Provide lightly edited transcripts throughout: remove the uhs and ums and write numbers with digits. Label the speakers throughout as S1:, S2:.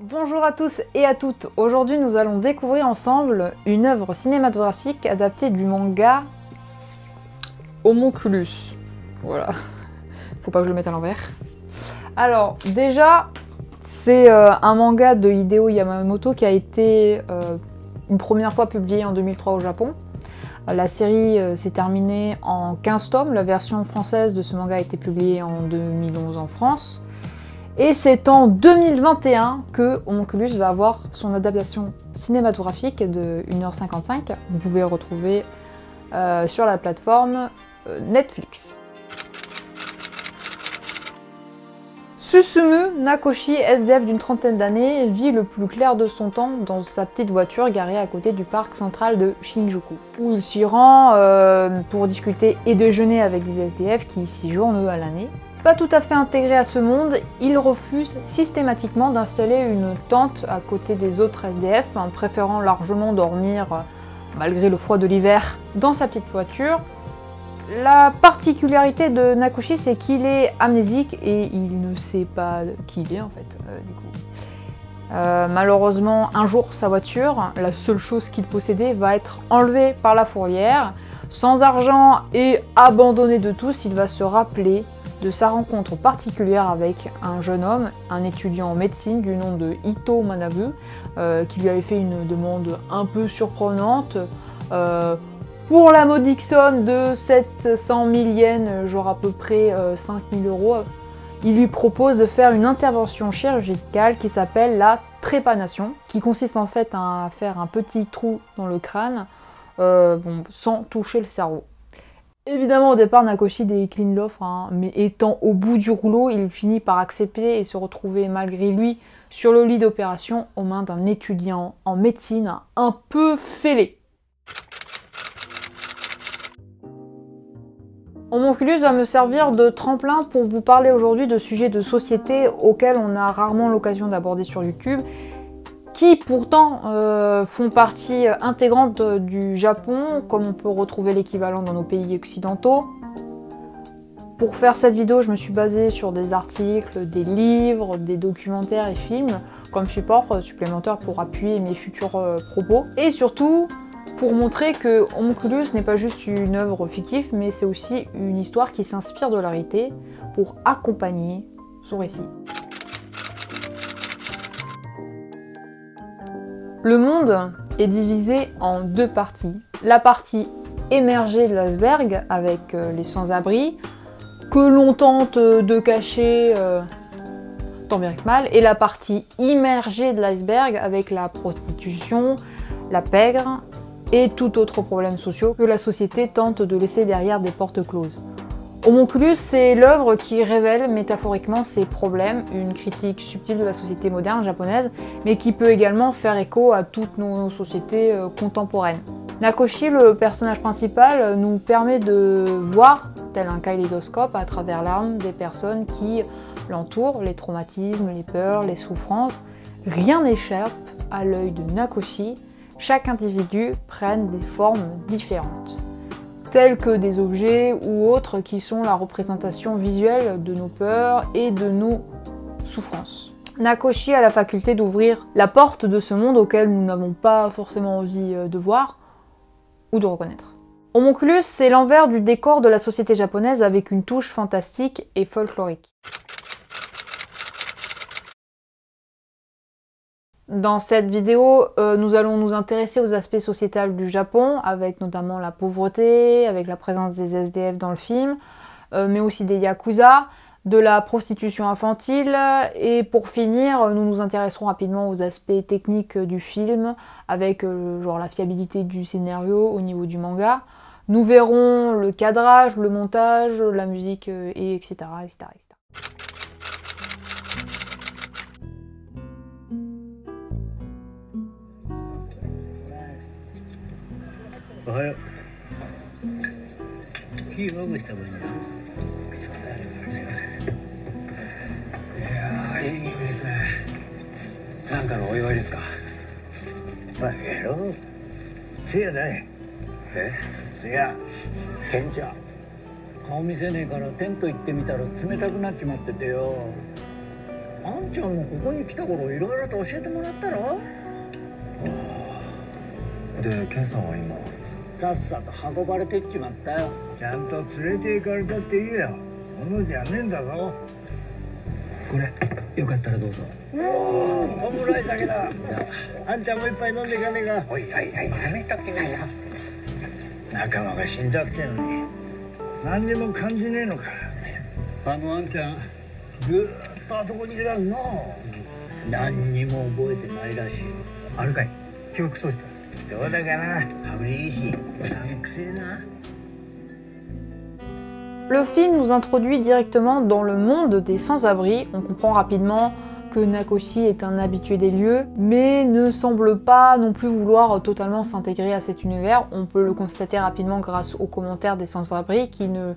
S1: Bonjour à tous et à toutes, aujourd'hui nous allons découvrir ensemble une œuvre cinématographique adaptée du manga Homonculus. Voilà, faut pas que je le mette à l'envers. Alors déjà, c'est un manga de Hideo Yamamoto qui a été une première fois publié en 2003 au Japon. La série s'est terminée en 15 tomes, la version française de ce manga a été publiée en 2011 en France. Et c'est en 2021 que Homonculus va avoir son adaptation cinématographique de 1h55. Vous pouvez le retrouver sur la plateforme Netflix. Susumu Nakoshi, SDF d'une trentaine d'années, vit le plus clair de son temps dans sa petite voiture garée à côté du parc central de Shinjuku, où il s'y rend pour discuter et déjeuner avec des SDF qui y séjournent à l'année. Pas tout à fait intégré à ce monde, il refuse systématiquement d'installer une tente à côté des autres SDF, préférant largement dormir, malgré le froid de l'hiver, dans sa petite voiture. La particularité de Nakoshi, c'est qu'il est amnésique et il ne sait pas qui il est en fait, du coup. Malheureusement, un jour, sa voiture, la seule chose qu'il possédait, va être enlevée par la fourrière. Sans argent et abandonné de tous, il va se rappeler de sa rencontre particulière avec un jeune homme, un étudiant en médecine du nom de Ito Manabu, qui lui avait fait une demande un peu surprenante. Pour la modique somme de 700 000 yens, genre à peu près 5 000 €, il lui propose de faire une intervention chirurgicale qui s'appelle la trépanation, qui consiste en fait à faire un petit trou dans le crâne, sans toucher le cerveau. Évidemment, au départ, Nakoshi décline l'offre, mais étant au bout du rouleau, il finit par accepter et se retrouver malgré lui sur le lit d'opération aux mains d'un étudiant en médecine un peu fêlé. Homonculus va me servir de tremplin pour vous parler aujourd'hui de sujets de société auxquels on a rarement l'occasion d'aborder sur YouTube, qui pourtant font partie intégrante du Japon, comme on peut retrouver l'équivalent dans nos pays occidentaux. Pour faire cette vidéo, je me suis basée sur des articles, des livres, des documentaires et films, comme support supplémentaire pour appuyer mes futurs propos. Et surtout, pour montrer que Homonculus n'est pas juste une œuvre fictive, mais c'est aussi une histoire qui s'inspire de la réalité pour accompagner son récit. Le monde est divisé en deux parties. La partie émergée de l'iceberg, avec les sans-abri, que l'on tente de cacher tant bien que mal, et la partie immergée de l'iceberg, avec la prostitution, la pègre, et tout autre problème social que la société tente de laisser derrière des portes closes. Homonculus, c'est l'œuvre qui révèle métaphoriquement ces problèmes, une critique subtile de la société moderne japonaise, mais qui peut également faire écho à toutes nos sociétés contemporaines. Nakoshi, le personnage principal, nous permet de voir, tel un kaléidoscope, à travers l'âme des personnes qui l'entourent, les traumatismes, les peurs, les souffrances. Rien n'échappe à l'œil de Nakoshi, chaque individu prenne des formes différentes, tels que des objets ou autres qui sont la représentation visuelle de nos peurs et de nos souffrances. Nakoshi a la faculté d'ouvrir la porte de ce monde auquel nous n'avons pas forcément envie de voir ou de reconnaître. Homonculus, c'est l'envers du décor de la société japonaise avec une touche fantastique et folklorique. Dans cette vidéo, nous allons nous intéresser aux aspects sociétals du Japon, avec notamment la pauvreté, avec la présence des SDF dans le film, mais aussi des yakuza, de la prostitution infantile, et pour finir, nous nous intéresserons rapidement aux aspects techniques du film, avec genre la fiabilité du scénario au niveau du manga. Nous verrons le cadrage, le montage, la musique, et etc., etc., etc.
S2: おはよう。キーはもうした方がいいんだ。すいません。いやー、いい匂いですね。なんかのお祝いですか。まあ、やろう。せやだい。せや、ケンちゃん。顔見せねえからテント行ってみたら冷たくなっちまっててよ。あんちゃんもここに来た頃いろいろと教えてもらったろ。
S3: で、ケンさんは今
S2: さっさと運ばれてっちまったよ。ちゃんと連れて行かれたっていいよ。ものじゃねえんだぞ。
S3: これよかったらどうぞ。
S2: おお、弔い酒だ。じゃあ、あんちゃんも一杯飲んでいかねえか。おいおいおい、やめときなよ。仲間が死んじゃってんのに何にも感じねえのか。あのあんちゃんずーっとあそこにいらんの。何にも覚えてないらしい。あるかい、記憶喪失。どうだかな、羽振りいいし難くせえな。
S1: Le film nous introduit directement dans le monde des sans-abri. On comprend rapidement que Nakoshi est un habitué des lieux, mais ne semble pas non plus vouloir totalement s'intégrer à cet univers. On peut le constater rapidement grâce aux commentaires des sans-abri qui ne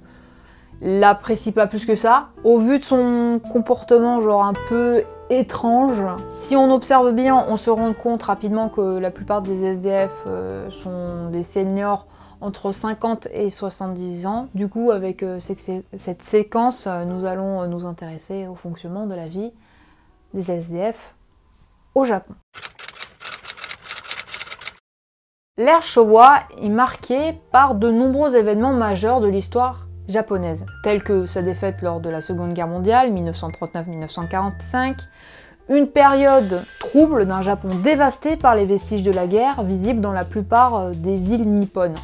S1: l'apprécient pas plus que ça. Au vu de son comportement genre un peu étrange, si on observe bien, on se rend compte rapidement que la plupart des SDF sont des seniors entre 50 et 70 ans. Du coup, avec cette séquence, nous allons nous intéresser au fonctionnement de la vie des SDF au Japon. L'ère Showa est marquée par de nombreux événements majeurs de l'histoire japonaise, tels que sa défaite lors de la Seconde Guerre mondiale, 1939-1945, une période trouble d'un Japon dévasté par les vestiges de la guerre, visibles dans la plupart des villes nippones.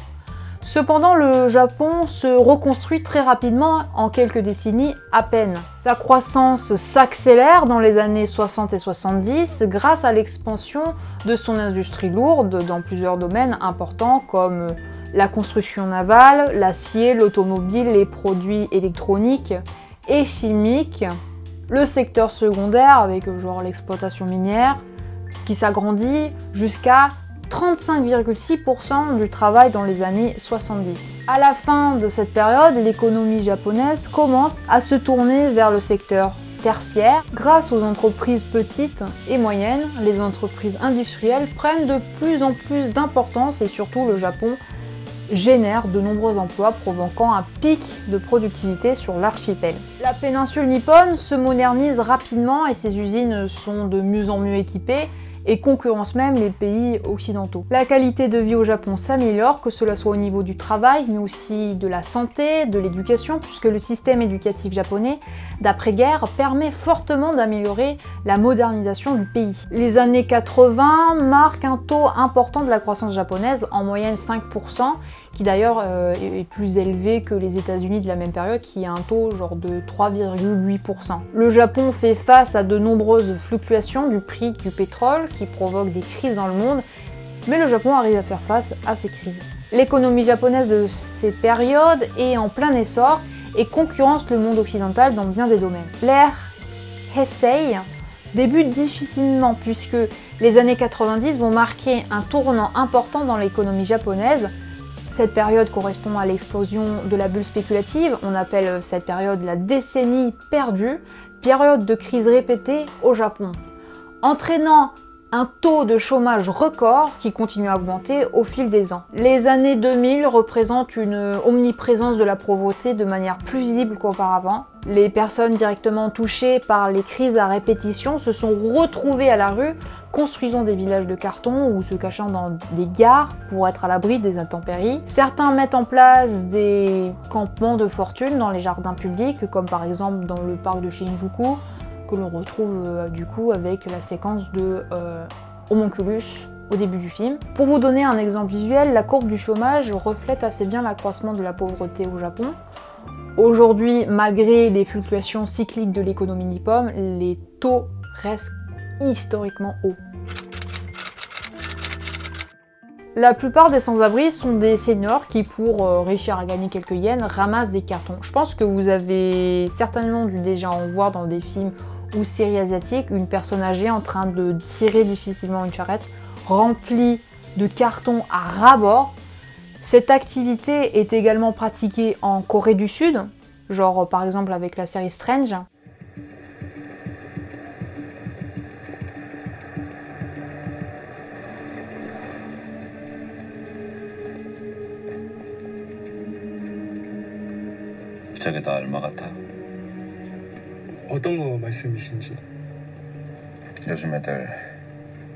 S1: Cependant, le Japon se reconstruit très rapidement en quelques décennies à peine. Sa croissance s'accélère dans les années 60 et 70 grâce à l'expansion de son industrie lourde dans plusieurs domaines importants comme la construction navale, l'acier, l'automobile, les produits électroniques et chimiques, le secteur secondaire avec genre l'exploitation minière qui s'agrandit jusqu'à 35,6% du travail dans les années 70. À la fin de cette période, l'économie japonaise commence à se tourner vers le secteur tertiaire. Grâce aux entreprises petites et moyennes, les entreprises industrielles prennent de plus en plus d'importance et surtout le Japon génère de nombreux emplois provoquant un pic de productivité sur l'archipel. La péninsule nippone se modernise rapidement et ses usines sont de mieux en mieux équipées et concurrence même les pays occidentaux. La qualité de vie au Japon s'améliore, que cela soit au niveau du travail, mais aussi de la santé, de l'éducation, puisque le système éducatif japonais d'après-guerre permet fortement d'améliorer la modernisation du pays. Les années 80 marquent un taux important de la croissance japonaise, en moyenne 5%, qui d'ailleurs est plus élevé que les États-Unis de la même période, qui a un taux genre de 3,8%. Le Japon fait face à de nombreuses fluctuations du prix du pétrole qui provoquent des crises dans le monde, mais le Japon arrive à faire face à ces crises. L'économie japonaise de ces périodes est en plein essor et concurrence le monde occidental dans bien des domaines. L'ère Heisei débute difficilement puisque les années 90 vont marquer un tournant important dans l'économie japonaise. Cette période correspond à l'explosion de la bulle spéculative, on appelle cette période la décennie perdue, période de crise répétée au Japon, entraînant un taux de chômage record qui continue à augmenter au fil des ans. Les années 2000 représentent une omniprésence de la pauvreté de manière plus visible qu'auparavant. Les personnes directement touchées par les crises à répétition se sont retrouvées à la rue, construisant des villages de carton ou se cachant dans des gares pour être à l'abri des intempéries. Certains mettent en place des campements de fortune dans les jardins publics, comme par exemple dans le parc de Shinjuku, que l'on retrouve du coup avec la séquence de Homunculus au début du film. Pour vous donner un exemple visuel, la courbe du chômage reflète assez bien l'accroissement de la pauvreté au Japon. Aujourd'hui, malgré les fluctuations cycliques de l'économie nippone, les taux restent historiquement hauts. La plupart des sans-abri sont des seniors qui, pour réussir à gagner quelques yens, ramassent des cartons. Je pense que vous avez certainement dû déjà en voir dans des films ou séries asiatiques, une personne âgée en train de tirer difficilement une charrette remplie de cartons à ras-bord. Cette activité est également pratiquée en Corée du Sud, genre par exemple avec la série Strange.
S3: 저게 다 얼마 같아?
S4: 어떤 거 말씀이신지.
S3: 요즘 애들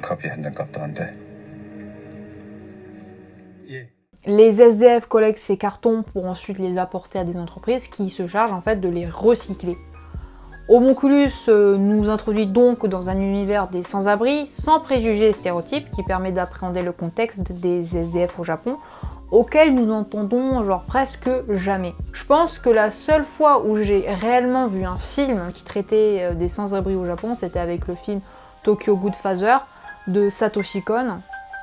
S3: 커피 한 잔 값도 안 돼.
S1: Les SDF collectent ces cartons pour ensuite les apporter à des entreprises qui se chargent en fait de les recycler. Homunculus nous introduit donc dans un univers des sans-abri, sans préjugés et stéréotypes, qui permet d'appréhender le contexte des SDF au Japon, auquel nous n'entendons genre presque jamais. Je pense que la seule fois où j'ai réellement vu un film qui traitait des sans-abri au Japon, c'était avec le film Tokyo Godfather de Satoshi Kon.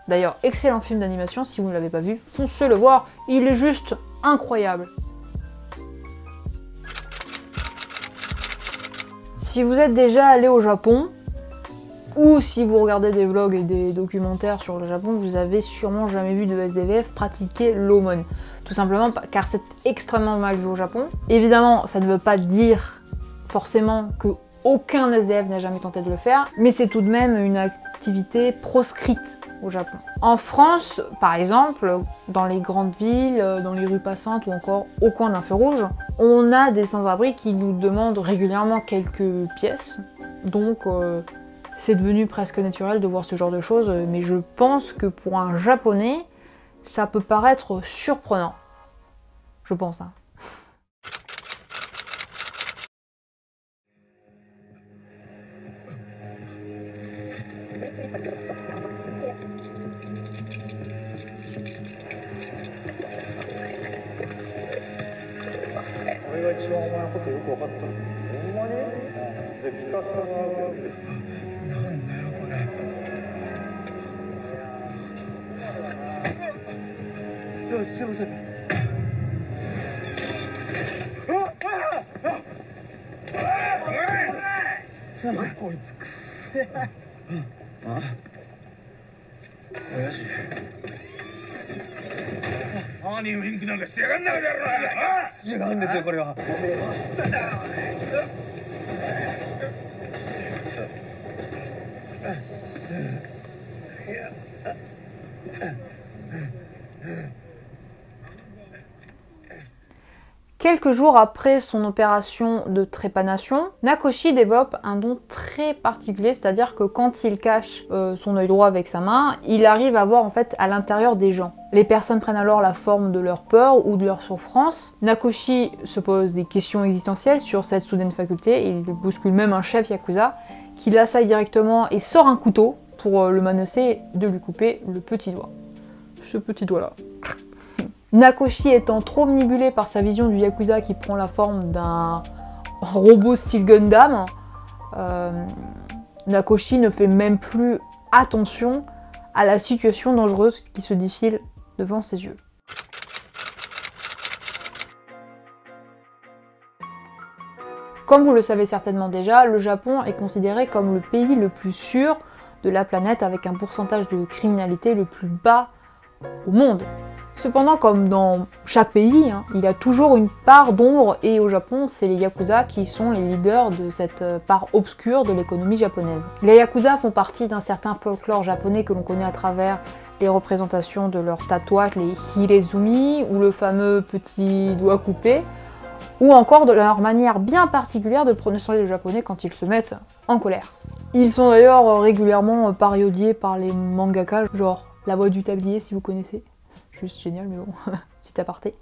S1: D'ailleurs, excellent film d'animation, si vous ne l'avez pas vu, foncez le voir, il est juste incroyable. Si vous êtes déjà allé au Japon, ou si vous regardez des vlogs et des documentaires sur le Japon, vous avez sûrement jamais vu de SDF pratiquer l'aumône. Tout simplement car c'est extrêmement mal vu au Japon. Évidemment, ça ne veut pas dire forcément que aucun SDF n'a jamais tenté de le faire, mais c'est tout de même une activité proscrite au Japon. En France, par exemple, dans les grandes villes, dans les rues passantes ou encore au coin d'un feu rouge, on a des sans-abri qui nous demandent régulièrement quelques pièces. Donc c'est devenu presque naturel de voir ce genre de choses, mais je pense que pour un Japonais, ça peut paraître surprenant. Je pense, hein. Quelques jours après son opération de trépanation, Nakoshi développe un don très particulier, c'est-à-dire que quand il cache son œil droit avec sa main, il arrive à voir en fait à l'intérieur des gens. Les personnes prennent alors la forme de leur peur ou de leur souffrance. Nakoshi se pose des questions existentielles sur cette soudaine faculté, et il bouscule même un chef yakuza qui l'assaille directement et sort un couteau pour le menacer et de lui couper le petit doigt. Ce petit doigt-là. Nakoshi étant trop omnibulé par sa vision du Yakuza qui prend la forme d'un robot style Gundam, Nakoshi ne fait même plus attention à la situation dangereuse qui se défile devant ses yeux. Comme vous le savez certainement déjà, le Japon est considéré comme le pays le plus sûr de la planète avec un pourcentage de criminalité le plus bas au monde. Cependant, comme dans chaque pays, il y a toujours une part d'ombre et au Japon, c'est les Yakuza qui sont les leaders de cette part obscure de l'économie japonaise. Les Yakuza font partie d'un certain folklore japonais que l'on connaît à travers les représentations de leurs tatouages, les hirezumi, ou le fameux petit doigt coupé, ou encore de leur manière bien particulière de prononcer le japonais quand ils se mettent en colère. Ils sont d'ailleurs régulièrement parodiés par les mangaka, genre La Voix du Tablier si vous connaissez. Juste génial, mais bon, petit aparté.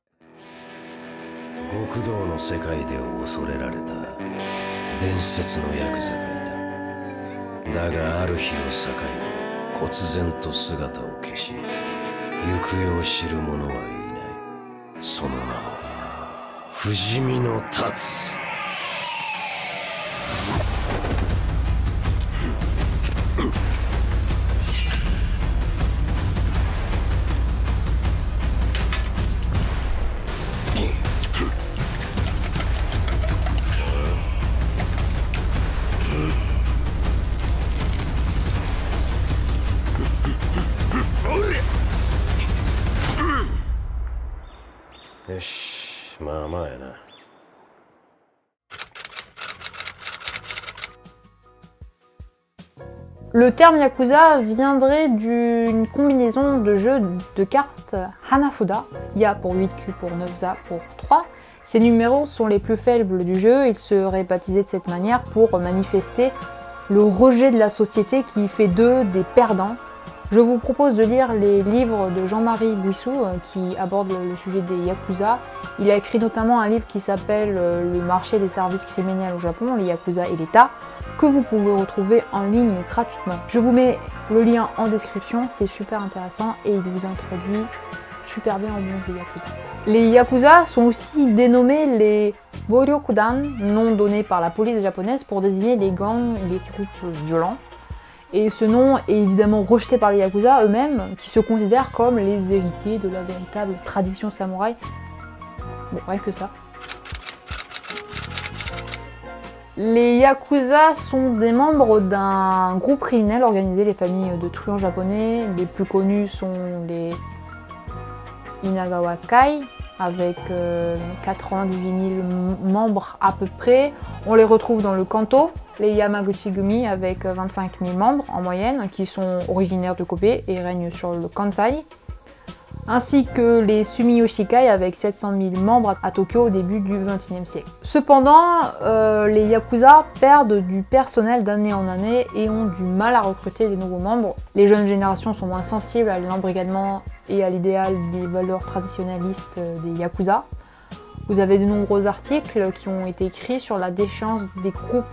S1: Le terme Yakuza viendrait d'une combinaison de jeux de cartes Hanafuda, Ya pour 8, Q pour 9, Za pour 3. Ces numéros sont les plus faibles du jeu, ils seraient baptisés de cette manière pour manifester le rejet de la société qui fait d'eux des perdants. Je vous propose de lire les livres de Jean-Marie Bouissou qui aborde le sujet des Yakuza. Il a écrit notamment un livre qui s'appelle Le marché des services criminels au Japon, les Yakuza et l'État, que vous pouvez retrouver en ligne gratuitement. Je vous mets le lien en description, c'est super intéressant et il vous introduit super bien au monde des Yakuza. Les Yakuza sont aussi dénommés les Boryokudan, nom donné par la police japonaise pour désigner les gangs et les groupes violents. Et ce nom est évidemment rejeté par les Yakuza eux-mêmes, qui se considèrent comme les héritiers de la véritable tradition samouraï. Bon, rien que ça. Les Yakuza sont des membres d'un groupe criminel organisé, les familles de truands japonais. Les plus connus sont les Inagawa Kai, avec 98 000 membres à peu près. On les retrouve dans le Kanto, les Yamaguchi Gumi avec 25 000 membres en moyenne, qui sont originaires de Kobe et règnent sur le Kansai, ainsi que les Sumiyoshi Kai avec 700 000 membres à Tokyo au début du XXIe siècle. Cependant, les Yakuza perdent du personnel d'année en année et ont du mal à recruter des nouveaux membres. Les jeunes générations sont moins sensibles à l'embrigadement et à l'idéal des valeurs traditionnalistes des Yakuza. Vous avez de nombreux articles qui ont été écrits sur la déchéance des groupes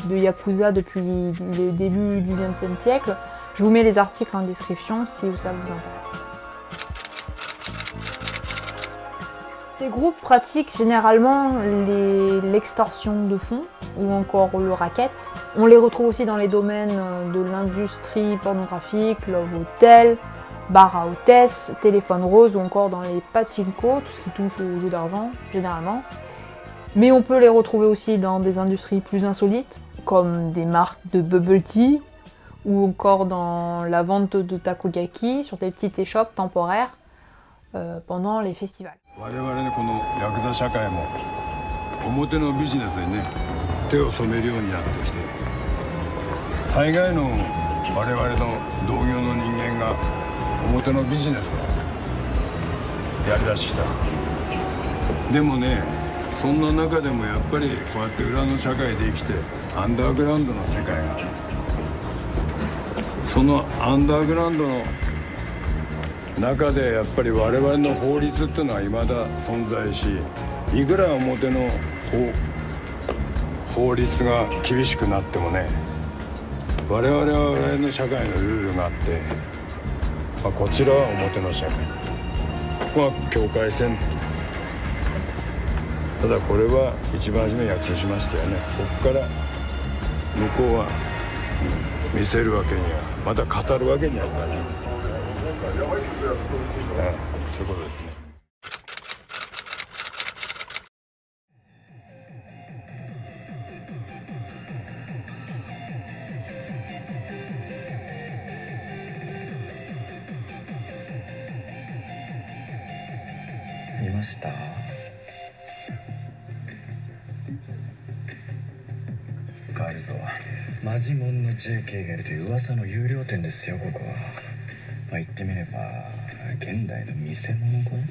S1: de Yakuza depuis le début du XXe siècle. Je vous mets les articles en description si ça vous intéresse. Ces groupes pratiquent généralement l'extorsion de fonds ou encore le racket. On les retrouve aussi dans les domaines de l'industrie pornographique, love hotel, bar à hôtesse, téléphone rose ou encore dans les pachinko, tout ce qui touche aux jeux d'argent généralement. Mais on peut les retrouver aussi dans des industries plus insolites, comme des marques de bubble tea ou encore dans la vente de takoyaki sur des petites échoppes temporaires pendant les festivals.
S4: 我々のこのヤクザ社会も表のビジネスにね手を染めるようになってきて大概の我々の同業の人間が表のビジネスをやりだしてきた。でもねそんな中でもやっぱりこうやって裏の社会で生きてアンダーグラウンドの世界がそのアンダーグラウンドの中でやっぱり我々の法律っていうのは未だ存在し、いくら表の法律が厳しくなってもね、我々は我々の社会のルールがあって、こちらは表の社会、ここは境界線。ただこれは一番初め約束しましたよね。ここから向こうは見せるわけにはまた語るわけにはいかない。そういうことですね。
S2: 見ました？ガールズはマジモンの JK がいるという噂の有料店ですよ、ここは。言ってみれば現代の見せ物小屋。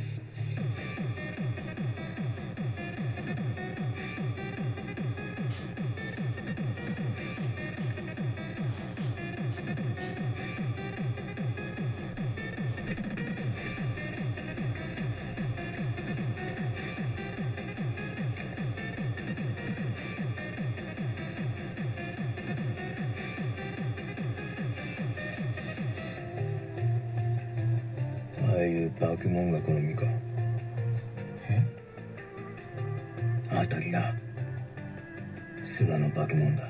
S2: ああいうバクモンが好みか。え？あたりな。菅のバクモンだ。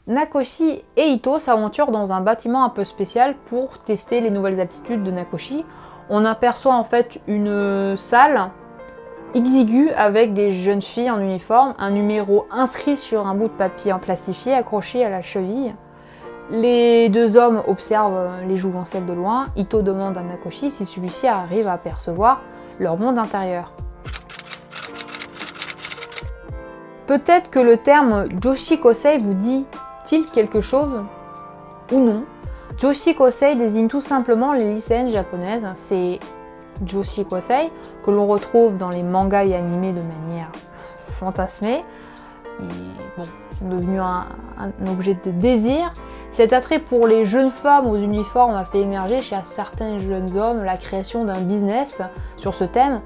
S1: Nakoshi et Ito s'aventurent dans un bâtiment un peu spécial pour tester les nouvelles aptitudes de Nakoshi. On aperçoit en fait une salle exiguë avec des jeunes filles en uniforme, un numéro inscrit sur un bout de papier en plastifié accroché à la cheville. Les deux hommes observent les jouvencelles de loin. Ito demande à Nakoshi si celui-ci arrive à apercevoir leur monde intérieur. Peut-être que le terme Joshi Kosei vous dit-il quelque chose ou non. Joshi Kosei désigne tout simplement les lycéennes japonaises. C'est Joshi Kosei, que l'on retrouve dans les mangas et animés de manière fantasmée. Et bon, c'est devenu un objet de désir. Cet attrait pour les jeunes femmes aux uniformes a fait émerger chez certains jeunes hommes la création d'un business sur ce thème,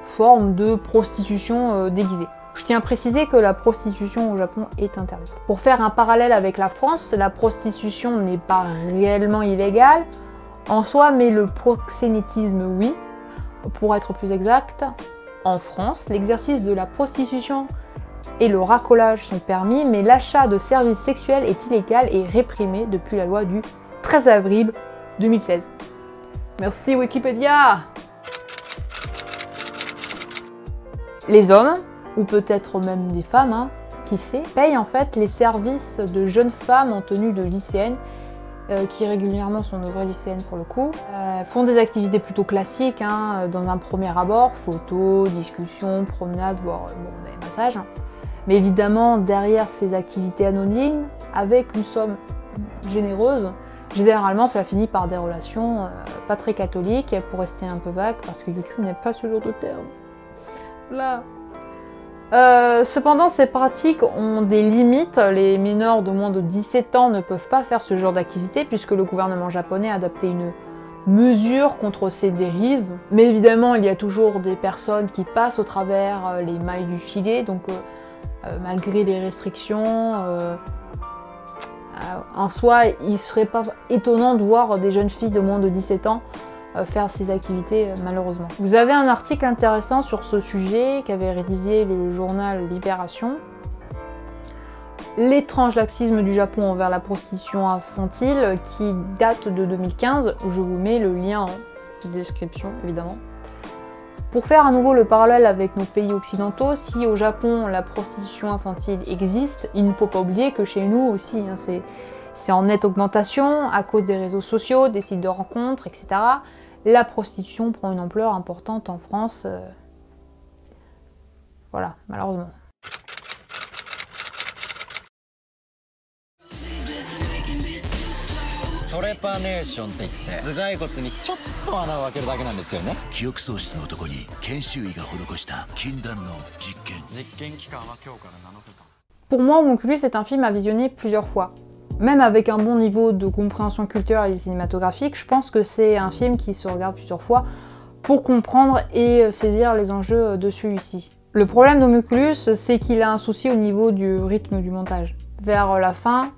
S1: forme de prostitution déguisée. Je tiens à préciser que la prostitution au Japon est interdite. Pour faire un parallèle avec la France, la prostitution n'est pas réellement illégale en soi, mais le proxénétisme, oui. Pour être plus exact, en France, l'exercice de la prostitution et le racolage sont permis, mais l'achat de services sexuels est illégal et réprimé depuis la loi du 13 avril 2016. Merci Wikipédia! Les hommes, ou peut-être même des femmes, hein, qui sait, payent en fait les services de jeunes femmes en tenue de lycéennes, qui régulièrement sont de vraies lycéennes pour le coup, font des activités plutôt classiques, hein, dans un premier abord, photos, discussions, promenades, voire des massages. Mais évidemment, derrière ces activités anonymes, avec une somme généreuse, généralement cela finit par des relations pas très catholiques, pour rester un peu vague, parce que YouTube n'est pas ce genre de terme. Là. Cependant, ces pratiques ont des limites. Les mineurs de moins de 17 ans ne peuvent pas faire ce genre d'activité puisque le gouvernement japonais a adopté une mesure contre ces dérives. Mais évidemment, il y a toujours des personnes qui passent au travers les mailles du filet, donc malgré les restrictions, en soi, il serait pas étonnant de voir des jeunes filles de moins de 17 ans faire ces activités malheureusement. Vous avez un article intéressant sur ce sujet qu'avait rédigé le journal Libération. L'étrange laxisme du Japon envers la prostitution infantile qui date de 2015. Je vous mets le lien en description évidemment. Pour faire à nouveau le parallèle avec nos pays occidentaux, si au Japon la prostitution infantile existe, il ne faut pas oublier que chez nous aussi, hein, c'est en nette augmentation à cause des réseaux sociaux, des sites de rencontres, etc. La prostitution prend une ampleur importante en France. Voilà, malheureusement. Pour moi, Homunculus est un film à visionner plusieurs fois. Même avec un bon niveau de compréhension culturelle et cinématographique, je pense que c'est un film qui se regarde plusieurs fois pour comprendre et saisir les enjeux de celui-ci. Le problème d'Homunculus, c'est qu'il a un souci au niveau du rythme du montage. Vers la fin,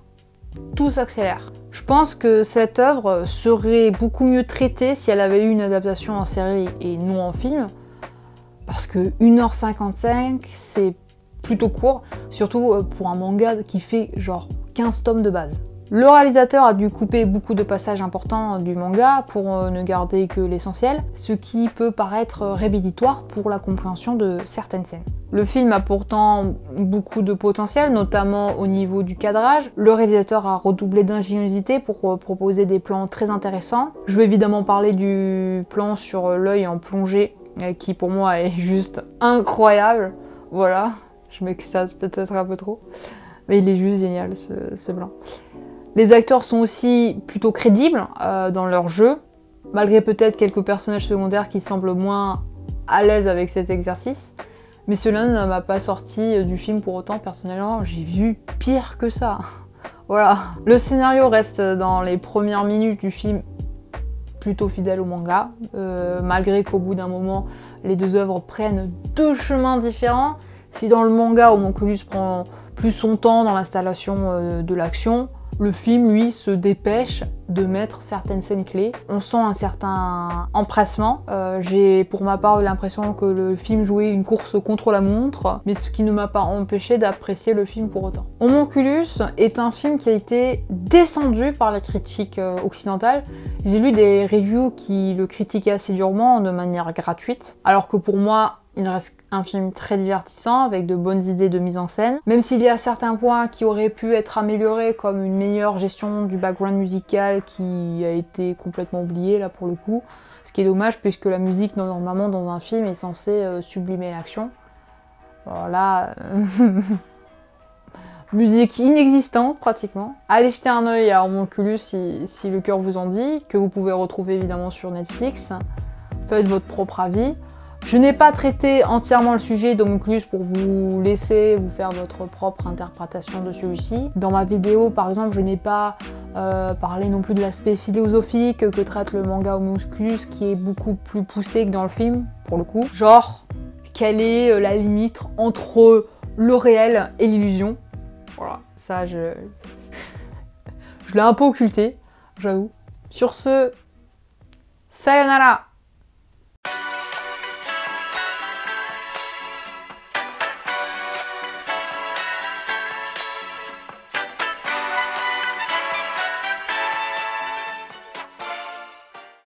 S1: tout s'accélère. Je pense que cette œuvre serait beaucoup mieux traitée si elle avait eu une adaptation en série et non en film, parce que 1h55, c'est plutôt court, surtout pour un manga qui fait genre 15 tomes de base. Le réalisateur a dû couper beaucoup de passages importants du manga pour ne garder que l'essentiel, ce qui peut paraître rédhibitoire pour la compréhension de certaines scènes. Le film a pourtant beaucoup de potentiel, notamment au niveau du cadrage. Le réalisateur a redoublé d'ingéniosité pour proposer des plans très intéressants. Je vais évidemment parler du plan sur l'œil en plongée, qui pour moi est juste incroyable. Voilà, je m'extase peut-être un peu trop, mais il est juste génial ce plan. Les acteurs sont aussi plutôt crédibles dans leur jeu, malgré peut-être quelques personnages secondaires qui semblent moins à l'aise avec cet exercice. Mais cela ne m'a pas sorti du film pour autant, personnellement, j'ai vu pire que ça. Voilà. Le scénario reste dans les premières minutes du film plutôt fidèle au manga, malgré qu'au bout d'un moment, les deux œuvres prennent deux chemins différents. Si dans le manga, Homunculus prend plus son temps dans l'installation de l'action, le film, lui, se dépêche de mettre certaines scènes clés. On sent un certain empressement. J'ai pour ma part eu l'impression que le film jouait une course contre la montre, mais ce qui ne m'a pas empêché d'apprécier le film pour autant. Homunculus est un film qui a été descendu par la critique occidentale. J'ai lu des reviews qui le critiquaient assez durement de manière gratuite, alors que pour moi, il reste un film très divertissant, avec de bonnes idées de mise en scène. Même s'il y a certains points qui auraient pu être améliorés, comme une meilleure gestion du background musical qui a été complètement oublié là pour le coup. Ce qui est dommage puisque la musique normalement dans un film est censée sublimer l'action. Alors là... musique inexistante pratiquement. Allez jeter un œil à Homunculus si le cœur vous en dit, que vous pouvez retrouver évidemment sur Netflix. faites votre propre avis. Je n'ai pas traité entièrement le sujet d'Homunculus pour vous laisser vous faire votre propre interprétation de celui-ci. Dans ma vidéo, par exemple, je n'ai pas parlé non plus de l'aspect philosophique que traite le manga Homunculus, qui est beaucoup plus poussé que dans le film, pour le coup. Genre, quelle est la limite entre le réel et l'illusion? Voilà, ça, je l'ai un peu occulté, j'avoue. Sur ce, sayonara!